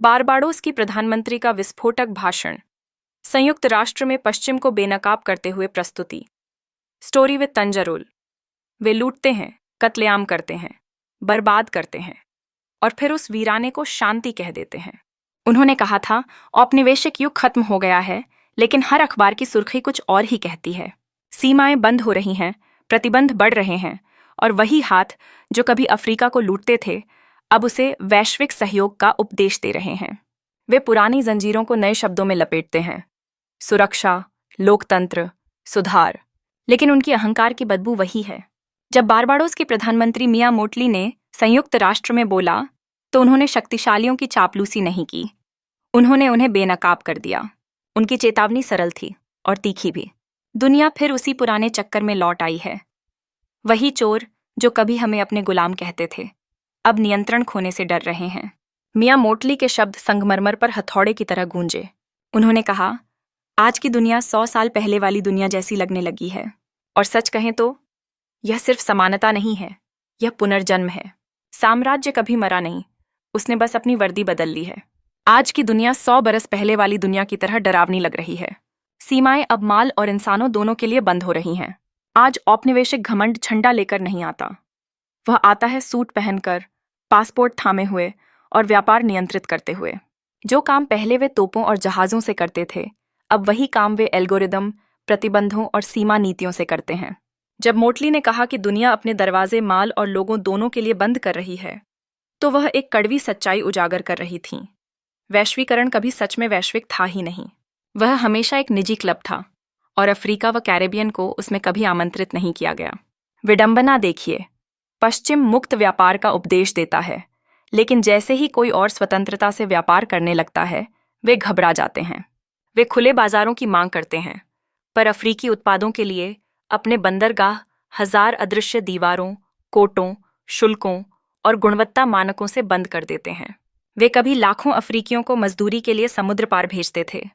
Barbados की प्रधानमंत्री का विस्फोटक भाषण। संयुक्त राष्ट्र में पश्चिम को बेनकाब करते हुए प्रस्तुति। Story with तंजरुल। वे लूटते हैं, कत्लेआम करते हैं, बर्बाद करते हैं और फिर उस वीराने को शांति कह देते हैं। उन्होंने कहा था, औपनिवेशिक युग खत्म हो गया है, लेकिन हर अखबार की सुर्खी कुछ और ही कहती है। सीमाएं बंद हो रही हैं, प्रतिबंध बढ़ रहे हैं और वही हाथ जो कभी अफ्रीका को लूटते थे अब उसे वैश्विक सहयोग का उपदेश दे रहे हैं। वे पुरानी जंजीरों को नए शब्दों में लपेटते हैं, सुरक्षा, लोकतंत्र, सुधार, लेकिन उनकी अहंकार की बदबू वही है। जब बारबाडोस के प्रधानमंत्री मिया मोटली ने संयुक्त राष्ट्र में बोला तो उन्होंने शक्तिशालियों की चापलूसी नहीं की, उन्होंने उन्हें बेनकाब कर दिया। उनकी चेतावनी सरल थी और तीखी भी। दुनिया फिर उसी पुराने चक्कर में लौट आई है। वही चोर जो कभी हमें अपने गुलाम कहते थे अब नियंत्रण खोने से डर रहे हैं। मिया मोटली के शब्द संगमरमर पर हथौड़े की तरह गूंजे। उन्होंने कहा, आज की दुनिया 100 साल पहले वाली दुनिया जैसी लगने लगी है। और सच कहें तो यह सिर्फ समानता नहीं है, यह पुनर्जन्म है। साम्राज्य कभी मरा नहीं, उसने बस अपनी वर्दी बदल ली है। आज की दुनिया 100 बरस पहले वाली दुनिया की तरह डरावनी लग रही है। सीमाएं अब माल और इंसानों दोनों के लिए बंद हो रही हैं। आज औपनिवेशिक घमंड झंडा लेकर नहीं आता, वह आता है सूट पहनकर, पासपोर्ट थामे हुए और व्यापार नियंत्रित करते हुए। जो काम पहले वे तोपों और जहाज़ों से करते थे, अब वही काम वे एल्गोरिदम, प्रतिबंधों और सीमा नीतियों से करते हैं। जब मोटली ने कहा कि दुनिया अपने दरवाजे माल और लोगों दोनों के लिए बंद कर रही है, तो वह एक कड़वी सच्चाई उजागर कर रही थी। वैश्वीकरण कभी सच में वैश्विक था ही नहीं। वह हमेशा एक निजी क्लब था और अफ्रीका व कैरेबियन को उसमें कभी आमंत्रित नहीं किया गया। विडंबना देखिए, पश्चिम मुक्त व्यापार का उपदेश देता है, लेकिन जैसे ही कोई और स्वतंत्रता से व्यापार करने लगता है, वे घबरा जाते हैं। वे खुले बाजारों की मांग करते हैं, पर अफ्रीकी उत्पादों के लिए अपने बंदरगाह हजार अदृश्य दीवारों, कोटों, शुल्कों और गुणवत्ता मानकों से बंद कर देते हैं। वे कभी लाखों अफ्रीकियों को मजदूरी के लिए समुद्र पार भेजते थे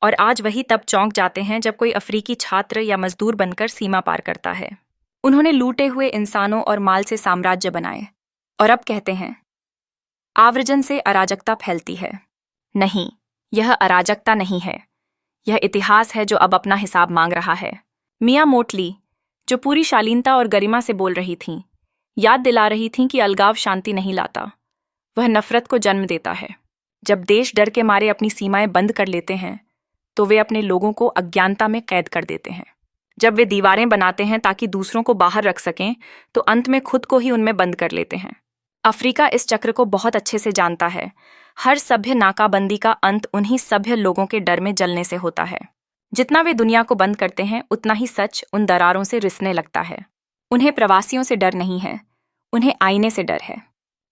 और आज वही तब चौंक जाते हैं जब कोई अफ्रीकी छात्र या मजदूर बनकर सीमा पार करता है। उन्होंने लूटे हुए इंसानों और माल से साम्राज्य बनाए और अब कहते हैं, आव्रजन से अराजकता फैलती है। नहीं, यह अराजकता नहीं है, यह इतिहास है जो अब अपना हिसाब मांग रहा है। मिया मोटली, जो पूरी शालीनता और गरिमा से बोल रही थीं, याद दिला रही थीं कि अलगाव शांति नहीं लाता, वह नफरत को जन्म देता है। जब देश डर के मारे अपनी सीमाएं बंद कर लेते हैं, तो वे अपने लोगों को अज्ञानता में कैद कर देते हैं। जब वे दीवारें बनाते हैं ताकि दूसरों को बाहर रख सकें, तो अंत में खुद को ही उनमें बंद कर लेते हैं। अफ्रीका इस चक्र को बहुत अच्छे से जानता है। हर सभ्य नाकाबंदी का अंत उन्हीं सभ्य लोगों के डर में जलने से होता है। जितना वे दुनिया को बंद करते हैं, उतना ही सच उन दरारों से रिसने लगता है। उन्हें प्रवासियों से डर नहीं है, उन्हें आईने से डर है,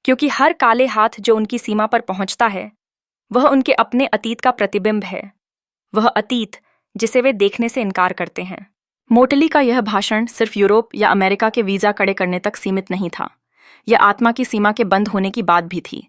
क्योंकि हर काले हाथ जो उनकी सीमा पर पहुंचता है, वह उनके अपने अतीत का प्रतिबिंब है, वह अतीत जिसे वे देखने से इनकार करते हैं। मोटली का यह भाषण सिर्फ यूरोप या अमेरिका के वीजा कड़े करने तक सीमित नहीं था, यह आत्मा की सीमा के बंद होने की बात भी थी,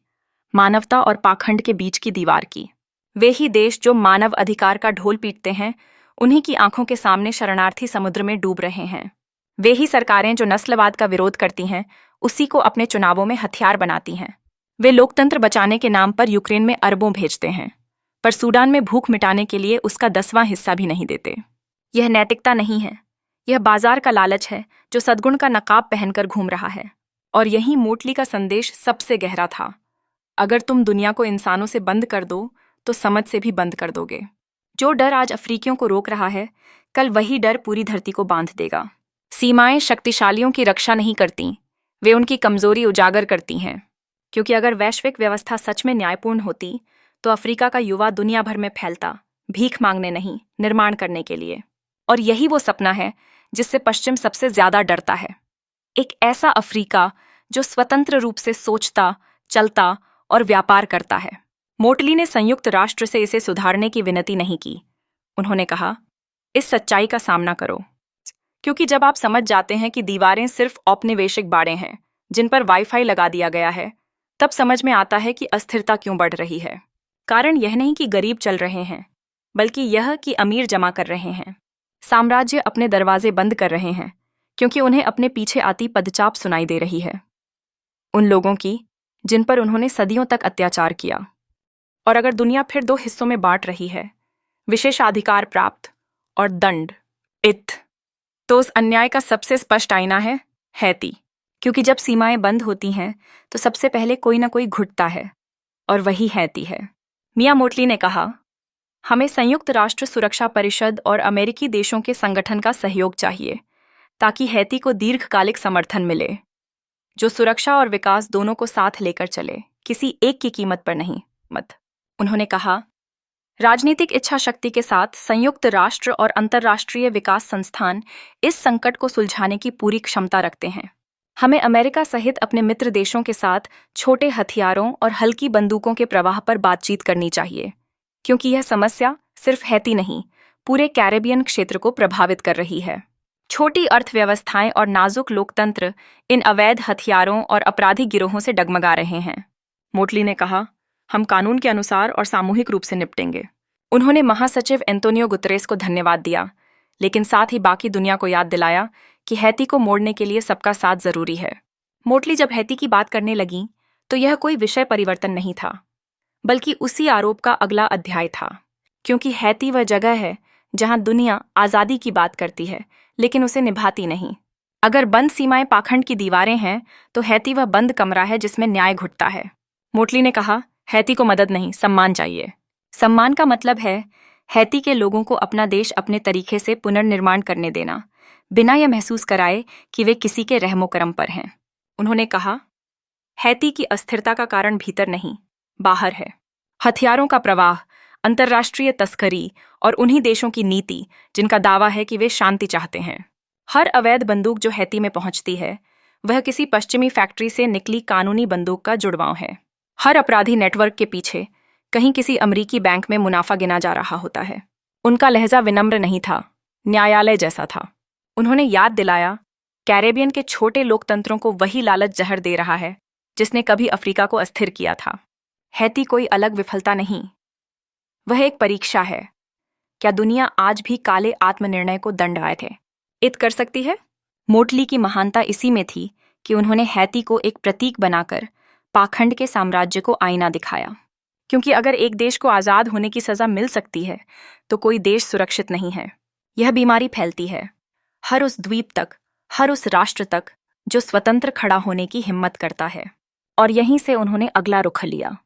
मानवता और पाखंड के बीच की दीवार की। वे ही देश जो मानव अधिकार का ढोल पीटते हैं, उन्हीं की आंखों के सामने शरणार्थी समुद्र में डूब रहे हैं। वे ही सरकारें जो नस्लवाद का विरोध करती हैं, उसी को अपने चुनावों में हथियार बनाती हैं। वे लोकतंत्र बचाने के नाम पर यूक्रेन में अरबों भेजते हैं, पर सूडान में भूख मिटाने के लिए उसका 10वां हिस्सा भी नहीं देते। यह नैतिकता नहीं है, यह बाजार का लालच है जो सद्गुण का नकाब पहनकर घूम रहा है। और यही मोटली का संदेश सबसे गहरा था, अगर तुम दुनिया को इंसानों से बंद कर दो तो समझ से भी बंद कर दोगे। जो डर आज अफ्रीकियों को रोक रहा है, कल वही डर पूरी धरती को बांध देगा। सीमाएं शक्तिशालियों की रक्षा नहीं करती, वे उनकी कमजोरी उजागर करती हैं। क्योंकि अगर वैश्विक व्यवस्था सच में न्यायपूर्ण होती, तो अफ्रीका का युवा दुनिया भर में फैलता, भीख मांगने नहीं, निर्माण करने के लिए। और यही वो सपना है जिससे पश्चिम सबसे ज्यादा डरता है। एक ऐसा अफ्रीका जो स्वतंत्र रूप से सोचता, चलता और व्यापार करता है। मोटली ने संयुक्त राष्ट्र से इसे सुधारने की विनती नहीं की। उन्होंने कहा, इस सच्चाई का सामना करो, क्योंकि जब आप समझ जाते हैं कि दीवारें सिर्फ औपनिवेशिक बाड़े हैं जिन पर वाईफाई लगा दिया गया है, तब समझ में आता है कि अस्थिरता क्यों बढ़ रही है। कारण यह नहीं कि गरीब चल रहे हैं, बल्कि यह कि अमीर जमा कर रहे हैं। साम्राज्य अपने दरवाजे बंद कर रहे हैं, क्योंकि उन्हें अपने पीछे आती पदचाप सुनाई दे रही है, उन लोगों की जिन पर उन्होंने सदियों तक अत्याचार किया। और अगर दुनिया फिर दो हिस्सों में बांट रही है, विशेषाधिकार प्राप्त और दंड तो उस अन्याय का सबसे स्पष्ट आईना है हैती। क्योंकि जब सीमाएं बंद होती हैं तो सबसे पहले कोई ना कोई घुटता है, और वही हैती है। मियां मोटली ने कहा, हमें संयुक्त राष्ट्र सुरक्षा परिषद और अमेरिकी देशों के संगठन का सहयोग चाहिए ताकि हैती को दीर्घकालिक समर्थन मिले, जो सुरक्षा और विकास दोनों को साथ लेकर चले, किसी एक की कीमत पर नहीं। उन्होंने कहा, राजनीतिक इच्छा शक्ति के साथ संयुक्त राष्ट्र और अंतर्राष्ट्रीय विकास संस्थान इस संकट को सुलझाने की पूरी क्षमता रखते हैं। हमें अमेरिका सहित अपने मित्र देशों के साथ छोटे हथियारों और हल्की बंदूकों के प्रवाह पर बातचीत करनी चाहिए, क्योंकि यह समस्या सिर्फ हैती नहीं, पूरे कैरेबियन क्षेत्र को प्रभावित कर रही है। छोटी अर्थव्यवस्थाएं और नाजुक लोकतंत्र इन अवैध हथियारों और अपराधी गिरोहों से डगमगा रहे हैं। मोटली ने कहा, हम कानून के अनुसार और सामूहिक रूप से निपटेंगे। उन्होंने महासचिव एंटोनियो गुतरेस को धन्यवाद दिया, लेकिन साथ ही बाकी दुनिया को याद दिलाया कि हैती को मोड़ने के लिए सबका साथ जरूरी है। मोटली जब हैती की बात करने लगी तो यह कोई विषय परिवर्तन नहीं था, बल्कि उसी आरोप का अगला अध्याय था, क्योंकि हैती वह जगह है जहां दुनिया आज़ादी की बात करती है लेकिन उसे निभाती नहीं। अगर बंद सीमाएं पाखंड की दीवारें हैं तो हैती वह बंद कमरा है जिसमें न्याय घुटता है। मोटली ने कहा, हैती को मदद नहीं, सम्मान चाहिए। सम्मान का मतलब है हैती के लोगों को अपना देश अपने तरीके से पुनर्निर्माण करने देना, बिना यह महसूस कराए कि वे किसी के रहमो करम पर हैं। उन्होंने कहा, हैती की अस्थिरता का कारण भीतर नहीं, बाहर है। हथियारों का प्रवाह, अंतर्राष्ट्रीय तस्करी और उन्हीं देशों की नीति जिनका दावा है कि वे शांति चाहते हैं। हर अवैध बंदूक जो हैती में पहुंचती है वह किसी पश्चिमी फैक्ट्री से निकली कानूनी बंदूक का जुड़वां है। हर अपराधी नेटवर्क के पीछे कहीं किसी अमरीकी बैंक में मुनाफा गिना जा रहा होता है। उनका लहजा विनम्र नहीं था, न्यायालय जैसा था। उन्होंने याद दिलाया, कैरेबियन के छोटे लोकतंत्रों को वही लालच जहर दे रहा है जिसने कभी अफ्रीका को अस्थिर किया था। हैती कोई अलग विफलता नहीं, वह एक परीक्षा है। क्या दुनिया आज भी काले आत्मनिर्णय को दंडित कर सकती है? मोटली की महानता इसी में थी कि उन्होंने हैती को एक प्रतीक बनाकर पाखंड के साम्राज्य को आईना दिखाया। क्योंकि अगर एक देश को आज़ाद होने की सज़ा मिल सकती है तो कोई देश सुरक्षित नहीं है। यह बीमारी फैलती है हर उस द्वीप तक, हर उस राष्ट्र तक जो स्वतंत्र खड़ा होने की हिम्मत करता है। और यहीं से उन्होंने अगला रुख लिया,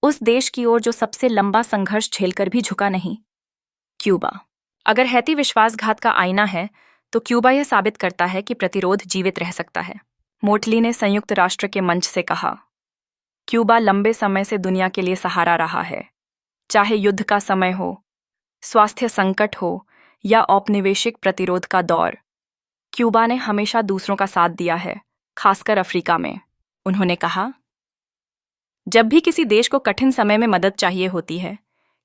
उस देश की ओर जो सबसे लंबा संघर्ष झेलकर भी झुका नहीं, क्यूबा। अगर हैती विश्वासघात का आईना है तो क्यूबा यह साबित करता है कि प्रतिरोध जीवित रह सकता है। मोटली ने संयुक्त राष्ट्र के मंच से कहा, क्यूबा लंबे समय से दुनिया के लिए सहारा रहा है, चाहे युद्ध का समय हो, स्वास्थ्य संकट हो या औपनिवेशिक प्रतिरोध का दौर। क्यूबा ने हमेशा दूसरों का साथ दिया है, खासकर अफ्रीका में। उन्होंने कहा, जब भी किसी देश को कठिन समय में मदद चाहिए होती है,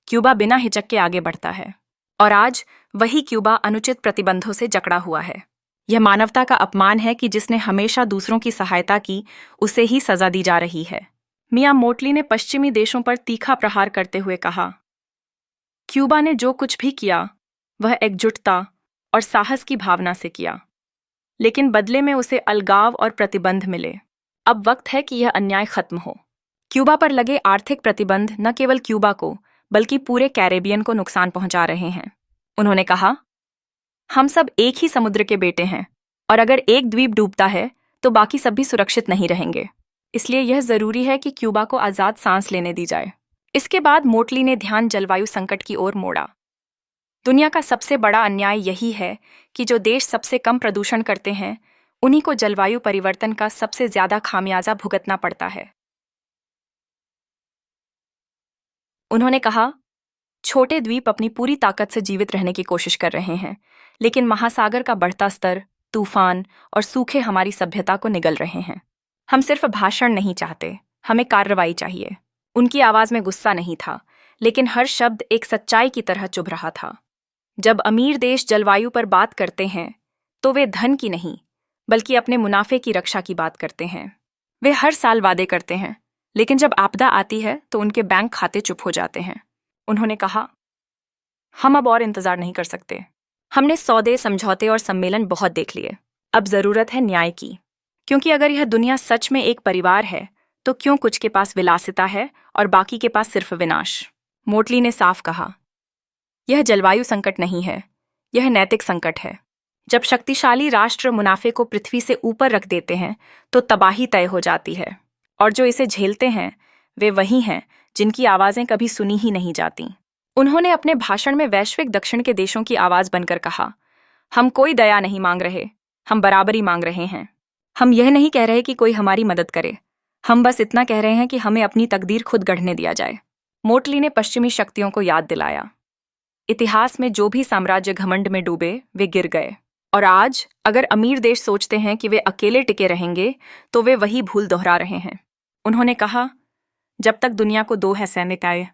क्यूबा बिना हिचक के आगे बढ़ता है। और आज वही क्यूबा अनुचित प्रतिबंधों से जकड़ा हुआ है। यह मानवता का अपमान है कि जिसने हमेशा दूसरों की सहायता की, उसे ही सजा दी जा रही है। मियां मोटली ने पश्चिमी देशों पर तीखा प्रहार करते हुए कहा, क्यूबा ने जो कुछ भी किया वह एकजुटता और साहस की भावना से किया, लेकिन बदले में उसे अलगाव और प्रतिबंध मिले। अब वक्त है कि यह अन्याय खत्म हो। क्यूबा पर लगे आर्थिक प्रतिबंध न केवल क्यूबा को बल्कि पूरे कैरेबियन को नुकसान पहुंचा रहे हैं। उन्होंने कहा, हम सब एक ही समुद्र के बेटे हैं और अगर एक द्वीप डूबता है तो बाकी सब भी सुरक्षित नहीं रहेंगे। इसलिए यह जरूरी है कि क्यूबा को आज़ाद सांस लेने दी जाए। इसके बाद मोटली ने ध्यान जलवायु संकट की ओर मोड़ा। दुनिया का सबसे बड़ा अन्याय यही है कि जो देश सबसे कम प्रदूषण करते हैं उन्हीं को जलवायु परिवर्तन का सबसे ज्यादा खामियाजा भुगतना पड़ता है। उन्होंने कहा, छोटे द्वीप अपनी पूरी ताकत से जीवित रहने की कोशिश कर रहे हैं, लेकिन महासागर का बढ़ता स्तर, तूफान और सूखे हमारी सभ्यता को निगल रहे हैं। हम सिर्फ भाषण नहीं चाहते, हमें कार्रवाई चाहिए। उनकी आवाज में गुस्सा नहीं था, लेकिन हर शब्द एक सच्चाई की तरह चुभ रहा था। जब अमीर देश जलवायु पर बात करते हैं तो वे धन की नहीं बल्कि अपने मुनाफे की रक्षा की बात करते हैं। वे हर साल वादे करते हैं, लेकिन जब आपदा आती है तो उनके बैंक खाते चुप हो जाते हैं। उन्होंने कहा, हम अब और इंतजार नहीं कर सकते। हमने सौदे, समझौते और सम्मेलन बहुत देख लिए। अब जरूरत है न्याय की, क्योंकि अगर यह दुनिया सच में एक परिवार है तो क्यों कुछ के पास विलासिता है और बाकी के पास सिर्फ विनाश? मोटली ने साफ कहा, यह जलवायु संकट नहीं है, यह नैतिक संकट है। जब शक्तिशाली राष्ट्र मुनाफे को पृथ्वी से ऊपर रख देते हैं तो तबाही तय हो जाती है, और जो इसे झेलते हैं वे वही हैं जिनकी आवाजें कभी सुनी ही नहीं जाती। उन्होंने अपने भाषण में वैश्विक दक्षिण के देशों की आवाज बनकर कहा, हम कोई दया नहीं मांग रहे, हम बराबरी मांग रहे हैं। हम यह नहीं कह रहे कि कोई हमारी मदद करे, हम बस इतना कह रहे हैं कि हमें अपनी तकदीर खुद गढ़ने दिया जाए। मोटली ने पश्चिमी शक्तियों को याद दिलाया, इतिहास में जो भी साम्राज्य घमंड में डूबे वे गिर गए, और आज अगर अमीर देश सोचते हैं कि वे अकेले टिके रहेंगे तो वे वही भूल दोहरा रहे हैं। उन्होंने कहा, जब तक दुनिया को दो है सैनिक आए,